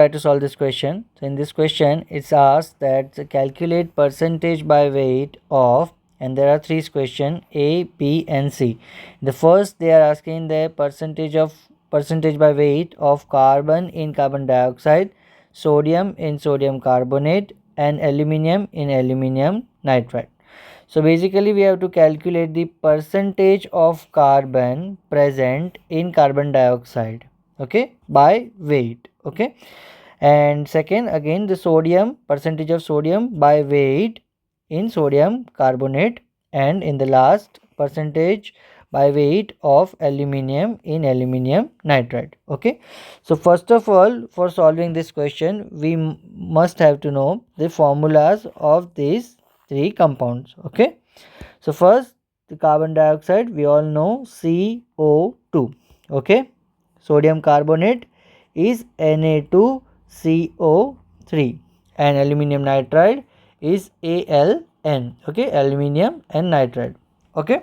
Try to solve this question. So in this question it's asked that calculate percentage by weight of, and there are three questions A, B and C. The first they are asking the percentage by weight of carbon in carbon dioxide, sodium in sodium carbonate and aluminium in aluminium nitride. So basically we have to calculate the percentage of carbon present in carbon dioxide, okay, by weight, okay. And second, again the sodium, percentage of sodium by weight in sodium carbonate, and in the last, percentage by weight of aluminium in aluminium nitride, okay. So first of all, for solving this question we must have to know the formulas of these three compounds, okay. So first, the carbon dioxide, we all know CO2, okay. Sodium carbonate is Na2CO3 and aluminium nitride is AlN, okay, aluminium and nitride, okay.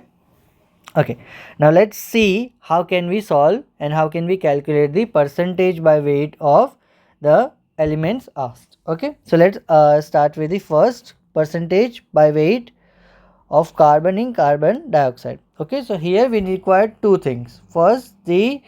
Okay, now let's see how can we solve and how can we calculate the percentage by weight of the elements asked, okay. So let's start with the first, percentage by weight of carbon in carbon dioxide, okay. So here we require two things. First, the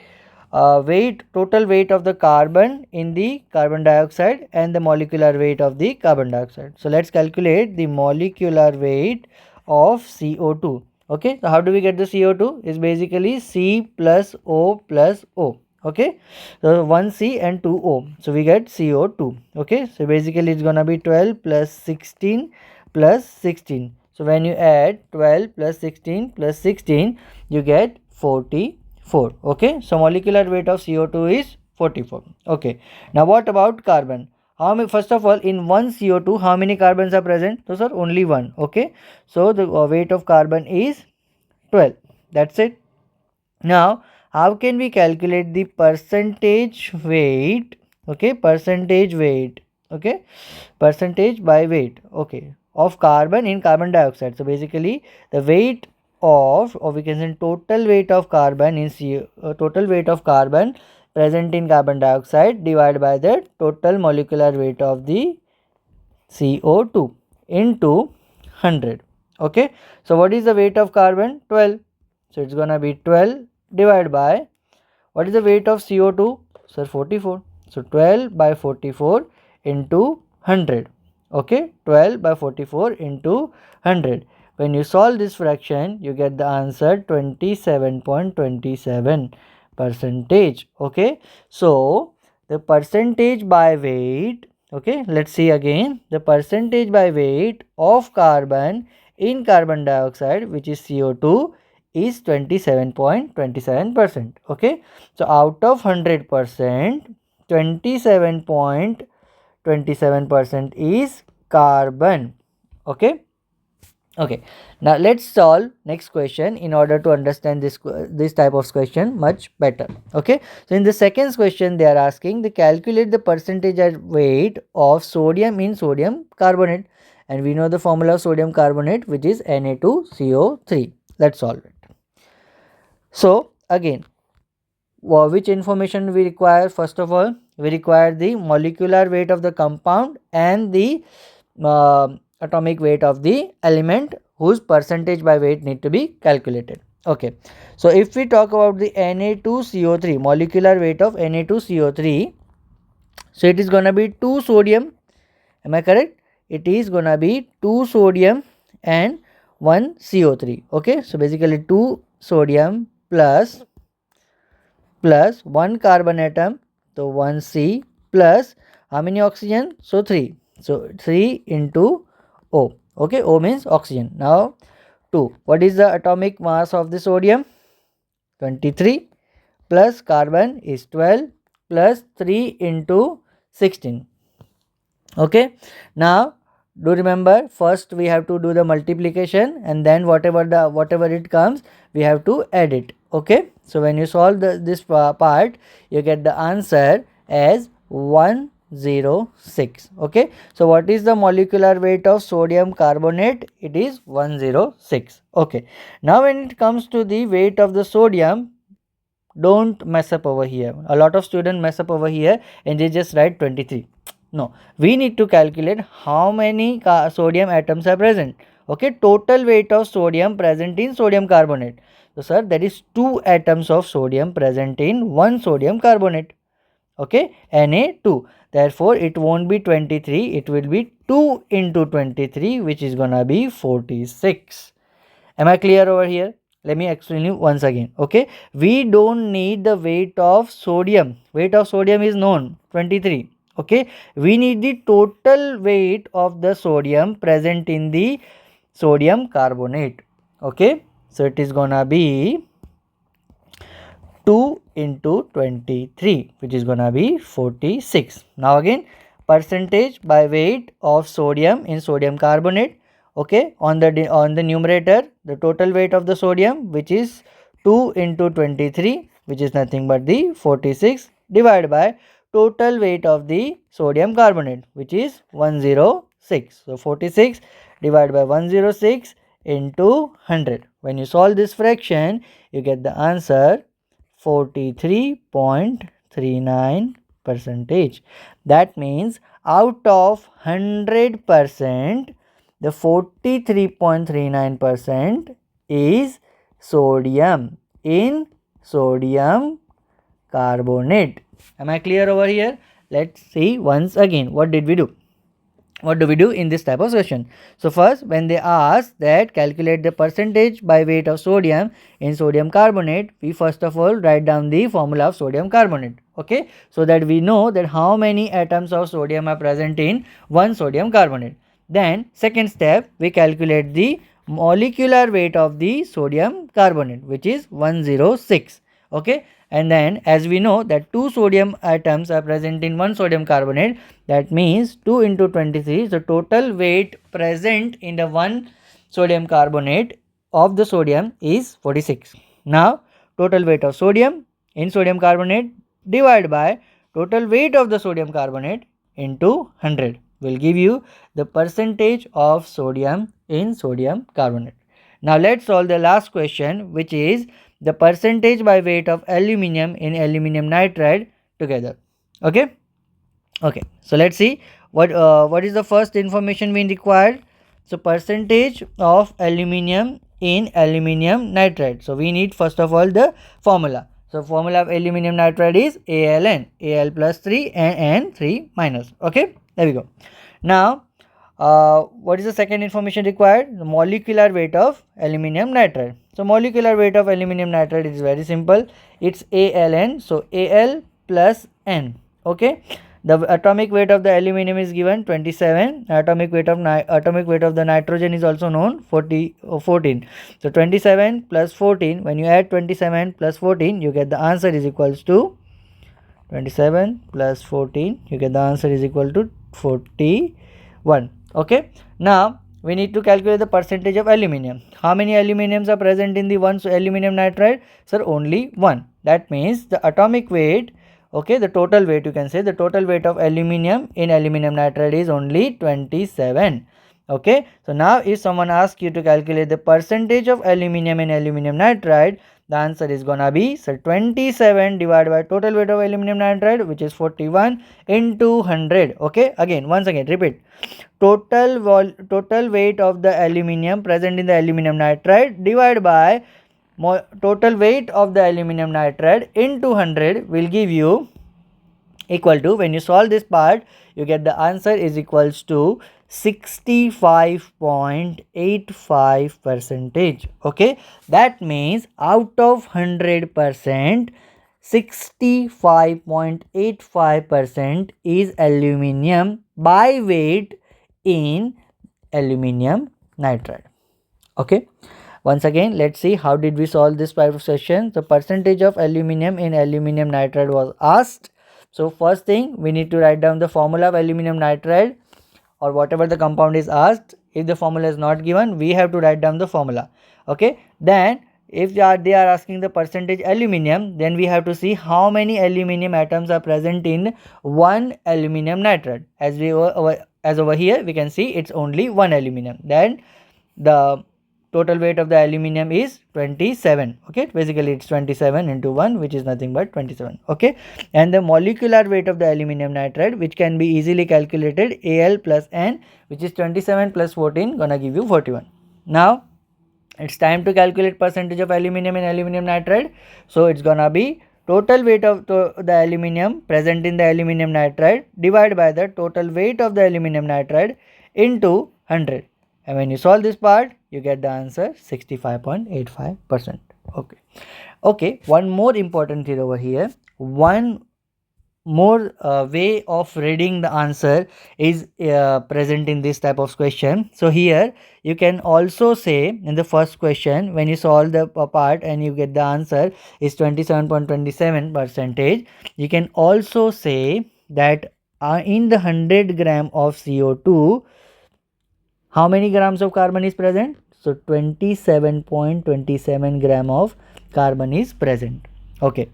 total weight of the carbon in the carbon dioxide and the molecular weight of the carbon dioxide. So let's calculate the molecular weight of CO2, okay. So how do we get the CO2? Is basically C plus O plus O, okay. So 1C and 2O, so we get CO2, okay. So basically it's gonna be 12 plus 16 plus 16. So when you add 12 plus 16 plus 16, you get 44, okay. So molecular weight of CO2 is 44, okay. Now what about carbon? How many, first of all, in one CO2 how many carbons are present? So sir, only one, okay. So the weight of carbon is 12, that's it. Now how can we calculate the percentage weight, okay, percentage weight, okay, percentage by weight, okay, of carbon in carbon dioxide. So basically the weight of, or we can say total weight of carbon in total weight of carbon present in carbon dioxide divided by the total molecular weight of the CO2 into 100, okay. So what is the weight of carbon? 12. So it's gonna be 12 divided by, what is the weight of CO2? Sir, 44. So 12 by 44 into 100, okay. 12 by 44 into 100. When you solve this fraction, you get the answer 27.27 percentage, okay. So the percentage by weight, okay, let's see again, the percentage by weight of carbon in carbon dioxide, which is CO2, is 27.27%, okay. So out of 100%, 27.27% is carbon, okay. Okay, now let's solve next question in order to understand this type of question much better, okay. So in the second question they are asking to calculate the percentage of weight of sodium in sodium carbonate, and we know the formula of sodium carbonate, which is Na2CO3. Let's solve it. So again, which information we require? First of all, we require the molecular weight of the compound and the atomic weight of the element whose percentage by weight need to be calculated, okay. So if we talk about the Na2CO3, molecular weight of Na2CO3, so it is gonna be 2 sodium, am I correct? It is gonna be 2 sodium and 1 CO3, okay. So basically 2 sodium plus 1 carbon atom, so 1 C plus how many oxygen? So 3. So 3 into O, okay. O means oxygen. Now 2. What is the atomic mass of the sodium? 23 plus carbon is 12 plus 3 into 16, okay. Now do remember, first we have to do the multiplication and then whatever it comes we have to add it, okay. So when you solve this part, you get the answer as 106, okay. So what is the molecular weight of sodium carbonate? It is 106, okay. Now when it comes to the weight of the sodium, don't mess up over here. A lot of students mess up over here and they just write 23. No, we need to calculate how many sodium atoms are present. Okay, total weight of sodium present in sodium carbonate. So sir, there is 2 atoms of sodium present in 1 sodium carbonate. Okay, Na2. Therefore, it won't be 23, it will be 2 into 23, which is gonna be 46. Am I clear over here? Let me explain you once again. Okay, we don't need the weight of sodium. Weight of sodium is known, 23. Okay, we need the total weight of the sodium present in the sodium carbonate. Okay, so it is gonna be 2 into 23, which is gonna be 46. Now again, percentage by weight of sodium in sodium carbonate. Okay, on the numerator, the total weight of the sodium, which is 2 into 23, which is nothing but the 46, divided by total weight of the sodium carbonate, which is 106. So 46 divided by 106 into 100. When you solve this fraction, you get the answer 43.39 percentage. That means out of 100%, the 43.39% is sodium in sodium carbonate. Am I clear over here? Let's see once again, what did we do? What do we do in this type of question? So first, when they ask that calculate the percentage by weight of sodium in sodium carbonate, we first of all write down the formula of sodium carbonate. Okay, so that we know that how many atoms of sodium are present in 1 sodium carbonate. Then second step, we calculate the molecular weight of the sodium carbonate, which is 106. Okay, and then as we know that 2 sodium atoms are present in 1 sodium carbonate, that means 2 into 23, the total weight present in the 1 sodium carbonate of the sodium is 46. Now total weight of sodium in sodium carbonate divided by total weight of the sodium carbonate into 100 will give you the percentage of sodium in sodium carbonate. Now let's solve the last question, which is the percentage by weight of aluminium in aluminium nitride together. Okay, so let's see what is the first information we required. So percentage of aluminium in aluminium nitride. So we need first of all the formula. So formula of aluminium nitride is AlN, Al plus 3 and N 3 minus. Okay, there we go. Now what is the second information required? The molecular weight of aluminium nitride. So molecular weight of aluminium nitride is very simple. It's AlN. So Al plus N. Okay. The atomic weight of the aluminium is given 27. Atomic weight of the nitrogen is also known 14. So 27 plus 14. When you add 27 plus 14, you get the answer is equals to 27 plus 14. You get the answer is equal to 41. Okay, now we need to calculate the percentage of aluminium. How many aluminiums are present in the 1 aluminium nitride? Sir, only 1. That means the atomic weight, okay, the total weight, you can say the total weight of aluminium in aluminium nitride is only 27. Okay, so now if someone asks you to calculate the percentage of aluminium in aluminium nitride, the answer is gonna be, so 27 divided by total weight of aluminum nitride, which is 41 into 100. Okay, once again repeat. Total weight of the aluminium present in the aluminium nitride divided by total weight of the aluminium nitride into 100 will give you equal to, when you solve this part, you get the answer is equals to 65.85 percentage. Okay, that means out of 100%, 65.85% is aluminium by weight in aluminium nitride. Okay, once again let's see how did we solve this type of question. The percentage of aluminium in aluminium nitride was asked. So first thing, we need to write down the formula of aluminium nitride or whatever the compound is asked. If the formula is not given, we have to write down the formula. Okay, then if they are asking the percentage aluminium, then we have to see how many aluminium atoms are present in 1 aluminium nitride. As over here we can see it's only 1 aluminium. Then the total weight of the aluminium is 27. Okay, basically it's 27 into 1, which is nothing but 27. Okay, and the molecular weight of the aluminium nitride, which can be easily calculated, Al plus N, which is 27 plus 14, gonna give you 41. Now it's time to calculate percentage of aluminium in aluminium nitride. So it's gonna be total weight of the aluminium present in the aluminium nitride divided by the total weight of the aluminium nitride into 100. And when you solve this part, you get the answer 65.85%. Okay. Okay, one more important thing over here. One more way of reading the answer is present in this type of question. So here you can also say in the first question, when you solve the part and you get the answer is 27.27 percentage, you can also say that in the 100 gram of CO2, how many grams of carbon is present? So 27.27 gram of carbon is present. Okay,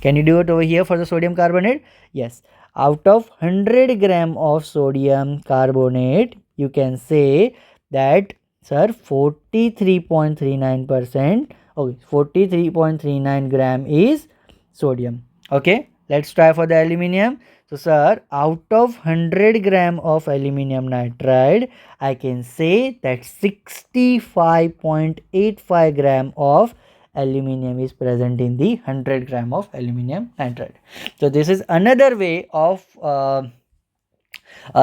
can you do it over here for the sodium carbonate? Yes. Out of 100 gram of sodium carbonate, you can say that, sir, 43.39%, okay, 43.39 gram is sodium. Okay, let's try for the aluminium. So, sir, out of 100 gram of aluminium nitride, I can say that 65.85 gram of aluminium is present in the 100 gram of aluminium nitride. So this is another way of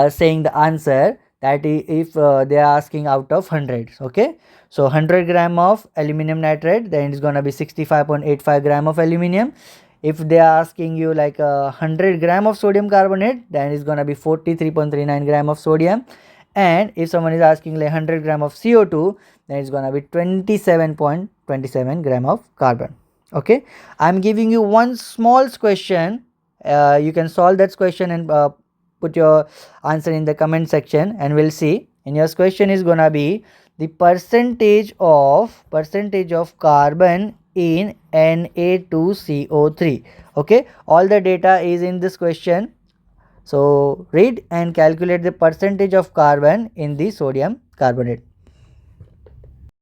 saying the answer, that if they are asking out of 100. Okay, so 100 gram of aluminium nitride, then it's gonna be 65.85 gram of aluminium. If they are asking you like 100 gram of sodium carbonate, then it's gonna be 43.39 gram of sodium. And if someone is asking like 100 gram of CO2, then it's gonna be 27.27 gram of carbon. Okay, I'm giving you one small question. You can solve that question and put your answer in the comment section, and we'll see. And your question is gonna be the percentage of carbon in Na2CO3. Okay, all the data is in this question. So read and calculate the percentage of carbon in the sodium carbonate.